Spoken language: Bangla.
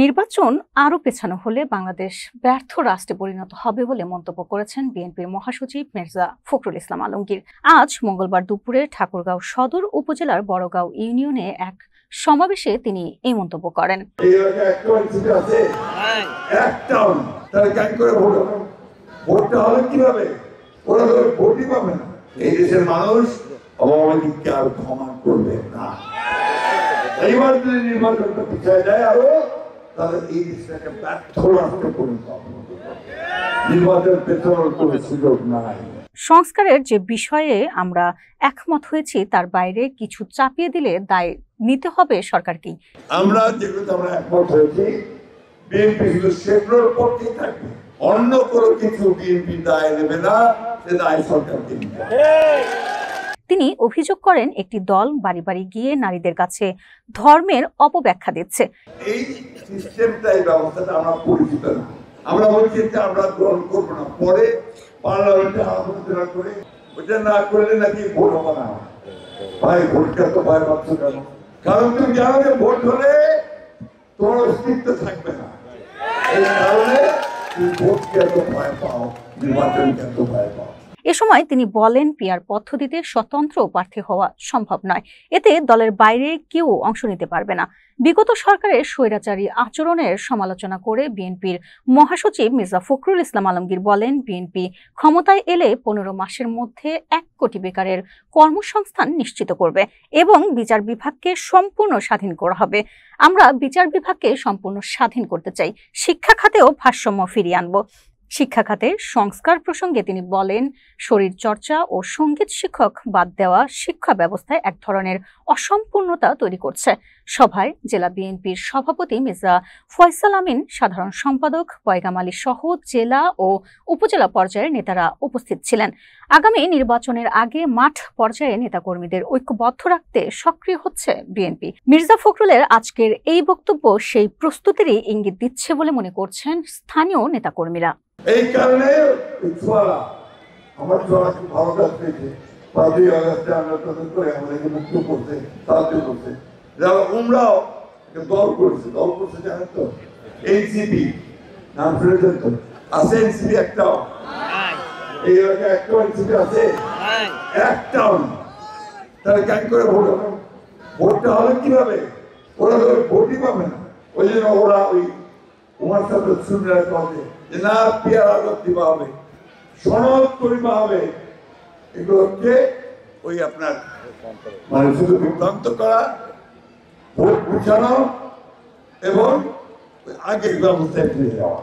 নির্বাচন আরও পেছানো হলে বাংলাদেশ ব্যর্থ রাষ্ট্রে পরিণত হবে বলে মন্তব্য করেছেন বিএনপির মহাসচিব মির্জা ফখরুল ইসলাম আলমগীর। আজ মঙ্গলবার দুপুরে ঠাকুরগাঁও সদর উপজেলার বড়গাঁও ইউনিয়নে এক সমাবেশে তিনি এই মন্তব্য করেন। এইবার যদি নির্বাচনটা পিছিয়ে যায় আরো তাহলে এই দেশটাকে ব্যর্থ রাষ্ট্রে পরিণত হবে। নির্বাচন পেছানোর কোনো সুযোগ নাই। সংস্কারের যে বিষয়ে আমরা একমত হয়েছি তার বাইরে কিছু চাপিয়ে দিলে দায় নিতে হবে সরকারকেই। আমরা যেগুলো আমরা একমত হয়েছি বিএনপি শুধু সেগুলোর পক্ষেই থাকবে, অন্য কোনো কিছু বিএনপি দায় নেবে না, সে দায় সরকারকে নিবে। তিনি অভিযোগ করেন একটি দল বাড়ি বাড়ি গিয়ে নারীদের কাছে ধর্মের অপব্যাখ্যা দিচ্ছে। এই সিস্টেমটাই ব্যবস্থাটা আমরা পরিচিত না, আমরা বলছি যে আমরা গ্রহণ করবো না, পরে পার্লামেন্টে আলোচনা করে ওটা না করলে নাকি ভোট হবে না। ভাই ভোটটা তো ভয় পাচ্ছ কেন? কারণ তুমি জানো যে ভোট হলে তোমার অস্তিত্ব থাকবে না, এই কারণে তুমি ভোটকে এত ভয় পাও, নির্বাচনকে এত ভয় পাও। এ সময় তিনি বলেন পিআর পদ্ধতিতে স্বতন্ত্র প্রার্থী হওয়া সম্ভব নয়, এতে দলের বাইরে কেউ অংশ নিতে পারবে না। বিগত সরকারের স্বৈরাচারী আচরণের সমালোচনা করে বিএনপির মহাসচিব মির্জা ফখরুল ইসলাম আলমগীর বলেন বিএনপি ক্ষমতায় এলে 15 মাসের মধ্যে 1 কোটি বেকারের কর্মসংস্থান নিশ্চিত করবে এবং বিচার বিভাগকে সম্পূর্ণ স্বাধীন করা হবে। আমরা বিচার বিভাগকে সম্পূর্ণ স্বাধীন করতে চাই, শিক্ষা খাতেও ভারসাম্য ফিরিয়ে আনব। শিক্ষা খাতে সংস্কার প্রসঙ্গে তিনি বলেন শরীর চর্চা ও সঙ্গীত শিক্ষক বাদ দেওয়া শিক্ষা ব্যবস্থায় এক ধরনের অসম্পূর্ণতা তৈরি করছে। সভায় জেলা বিএনপির সভাপতি মির্জা ফয়সাল আমিন, সাধারণ সম্পাদক পয়গাম আলী সহ জেলা ও উপজেলা পর্যায়ের নেতারা উপস্থিত ছিলেন। আগামী নির্বাচনের আগে মাঠ পর্যায়ে নেতাকর্মীদের ঐক্যবদ্ধ রাখতে সক্রিয় হচ্ছে বিএনপি। মির্জা ফখরুলের আজকের এই বক্তব্য সেই প্রস্তুতিরই ইঙ্গিত দিচ্ছে বলে মনে করছেন স্থানীয় নেতাকর্মীরা। এই কারণে আমার খুব ভালো কাজ পেয়েছে, 5ই আগস্টে আমরা তাদের করে আমাদেরকে মুক্ত করতে সাহায্য করতে, যারা উমরাও দল করছে জানেন তো, এনসিপি নাম শুনেছেন তো? আছে এনসিপি একটাও? এই এলাকায় একটাও এনসিপি আছে? একটাও না। তাহলে কেন করে ভোট হবে? ভোটটা হবে কিভাবে? ওরা তো ভোটই পাবে না। ওই জন্য ওরা ওই উমার সাথে শুনে রাখতে যে না পিয়ার আগত দিবা হবে, সনদ করিবা হবে, এগুলোকে ওই আপনার মানে শুধু বিভ্রান্ত করা, ভোট বুঝানো এবং আগের ব্যবস্থায় ফিরে যাওয়া।